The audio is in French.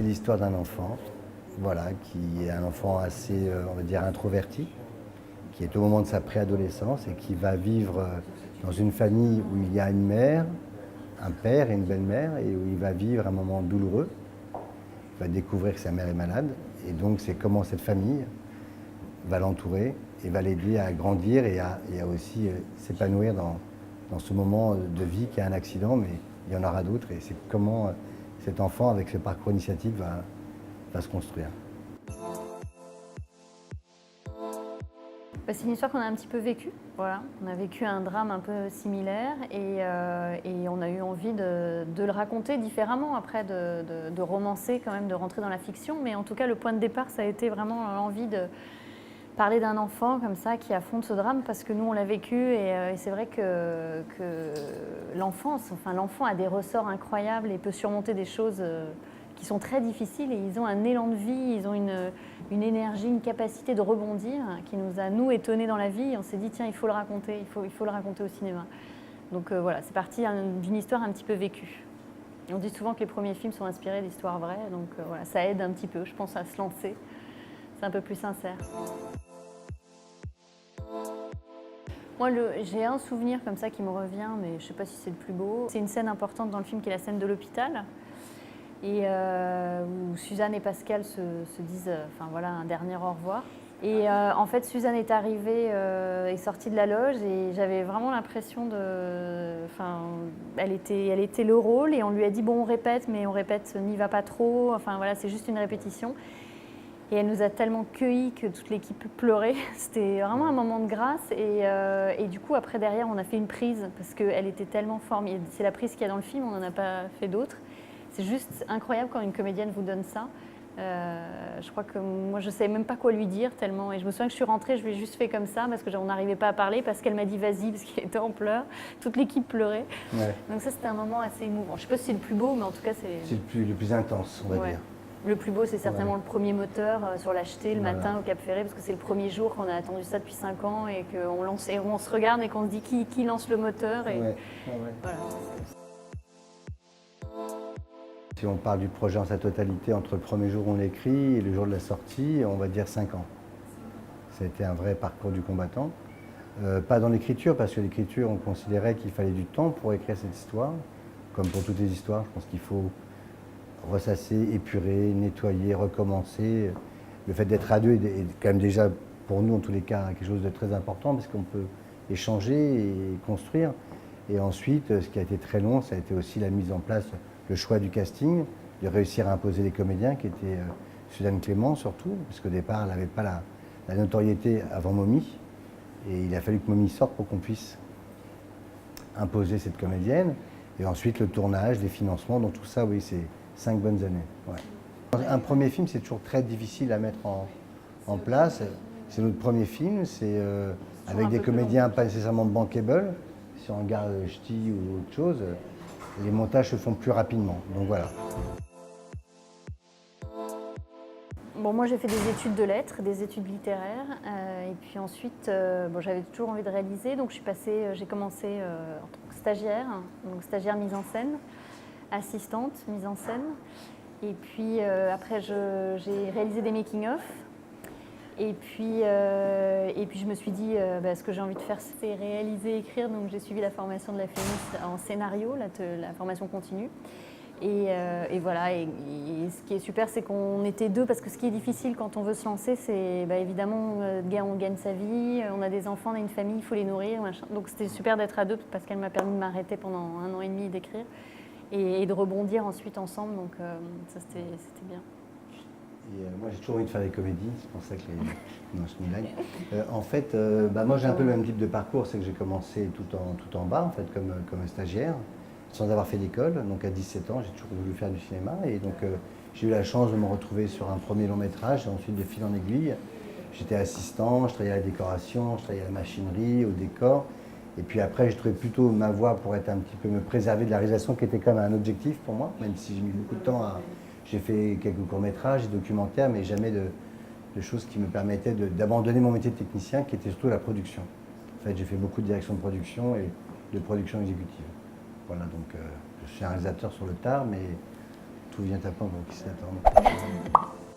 c'est l'histoire d'un enfant, voilà, qui est un enfant assez, on va dire, introverti, qui est au moment de sa préadolescence et qui va vivre dans une famille où il y a une mère, un père et une belle-mère, et où il va vivre un moment douloureux. Il va découvrir que sa mère est malade, et donc c'est comment cette famille va l'entourer et va l'aider à grandir et à aussi s'épanouir dans ce moment de vie qui est un accident, mais il y en aura d'autres, et c'est comment cet enfant, avec ce parcours initiatique, va se construire. C'est une histoire qu'on a un petit peu vécue. Voilà. On a vécu un drame un peu similaire et on a eu envie de le raconter différemment, après de romancer quand même, de rentrer dans la fiction. Mais en tout cas, le point de départ, ça a été vraiment l'envie de parler d'un enfant comme ça qui affronte ce drame, parce que nous, on l'a vécu et c'est vrai que l'enfant a des ressorts incroyables et peut surmonter des choses qui sont très difficiles, et ils ont un élan de vie, ils ont une énergie, une capacité de rebondir qui nous a, nous, étonnés dans la vie. Et on s'est dit, tiens, il faut le raconter, il faut le raconter au cinéma. Donc voilà, c'est parti d'une histoire un petit peu vécue. On dit souvent que les premiers films sont inspirés d'histoires vraies, donc voilà, ça aide un petit peu, je pense, à se lancer. C'est un peu plus sincère. Moi, j'ai un souvenir comme ça qui me revient, mais je ne sais pas si c'est le plus beau. C'est une scène importante dans le film qui est la scène de l'hôpital, et où Suzanne et Pascal se disent voilà, un dernier au revoir. Et en fait, Suzanne est arrivée, est sortie de la loge, et j'avais vraiment l'impression elle était le rôle, et on lui a dit, bon, on répète, mais on répète, n'y va pas trop, enfin voilà, c'est juste une répétition. Et elle nous a tellement cueillis que toute l'équipe pleurait. C'était vraiment un moment de grâce. Et du coup, après, derrière, on a fait une prise parce qu'elle était tellement formidable. C'est la prise qu'il y a dans le film, on n'en a pas fait d'autres. C'est juste incroyable quand une comédienne vous donne ça. Je crois que moi, je ne savais même pas quoi lui dire tellement. Et je me souviens que je suis rentrée, je lui ai juste fait comme ça parce qu'on n'arrivait pas à parler, parce qu'elle m'a dit vas-y, parce qu'il était en pleurs. Toute l'équipe pleurait. Ouais. Donc ça, c'était un moment assez émouvant. Je ne sais pas si c'est le plus beau, mais en tout cas, c'est le plus intense, on va dire. Le plus beau, c'est certainement le premier moteur sur l'Acheté le matin au Cap Ferré, parce que c'est le premier jour qu'on a attendu ça depuis 5 ans, et qu'on se regarde et qu'on se dit qui lance le moteur. Et voilà. Si on parle du projet en sa totalité, entre le premier jour où on l'écrit et le jour de la sortie, on va dire 5 ans. Ça a été un vrai parcours du combattant. Pas dans l'écriture, parce que l'écriture, on considérait qu'il fallait du temps pour écrire cette histoire. Comme pour toutes les histoires, je pense qu'il faut ressasser, épurer, nettoyer, recommencer. Le fait d'être à deux est quand même déjà, pour nous en tous les cas, quelque chose de très important, parce qu'on peut échanger et construire. Et ensuite, ce qui a été très long, ça a été aussi la mise en place, le choix du casting, de réussir à imposer les comédiens, qui étaient Suzanne Clément surtout, parce qu'au départ, elle n'avait pas la notoriété avant Momie. Et il a fallu que Momie sorte pour qu'on puisse imposer cette comédienne. Et ensuite, le tournage, les financements, donc tout ça, oui, c'est 5 bonnes années. Ouais. Un premier film, c'est toujours très difficile à mettre en place. C'est notre premier film, c'est avec des comédiens pas nécessairement bankable. Si on regarde Ch'ti ou autre chose, les montages se font plus rapidement. Donc voilà. Bon, moi, j'ai fait des études de lettres, des études littéraires, et puis ensuite, j'avais toujours envie de réaliser, donc j'ai commencé en tant que stagiaire, donc stagiaire mise en scène, assistante mise en scène, et puis après, j'ai réalisé des making-of, et puis je me suis dit, ce que j'ai envie de faire, c'est réaliser, écrire, donc j'ai suivi la formation de la FEMIS en scénario, la formation continue. Et voilà, et ce qui est super, c'est qu'on était deux, parce que ce qui est difficile quand on veut se lancer, c'est évidemment, on gagne sa vie, on a des enfants, on a une famille, il faut les nourrir, machin. Donc c'était super d'être à deux, parce qu'elle m'a permis de m'arrêter pendant 1 an et demi d'écrire, et de rebondir ensuite ensemble, donc ça c'était bien. Et moi j'ai toujours envie de faire des comédies, c'est pour ça que Non, je me blague. En fait, moi j'ai un peu le même type de parcours, c'est que j'ai commencé tout en bas, en fait, comme stagiaire, sans avoir fait d'école. Donc à 17 ans, j'ai toujours voulu faire du cinéma, et donc j'ai eu la chance de me retrouver sur un premier long métrage, et ensuite de fil en aiguille. J'étais assistant, je travaillais à la décoration, je travaillais à la machinerie, au décor, et puis après j'ai trouvé plutôt ma voie pour être un petit peu me préserver de la réalisation, qui était quand même un objectif pour moi, même si j'ai mis beaucoup de temps à... J'ai fait quelques courts-métrages et documentaires, mais jamais de choses qui me permettaient d'abandonner mon métier de technicien, qui était surtout la production. En fait, j'ai fait beaucoup de direction de production et de production exécutive. Voilà, donc je suis un réalisateur sur le tard, mais Tout vient à point, donc il s'y attend.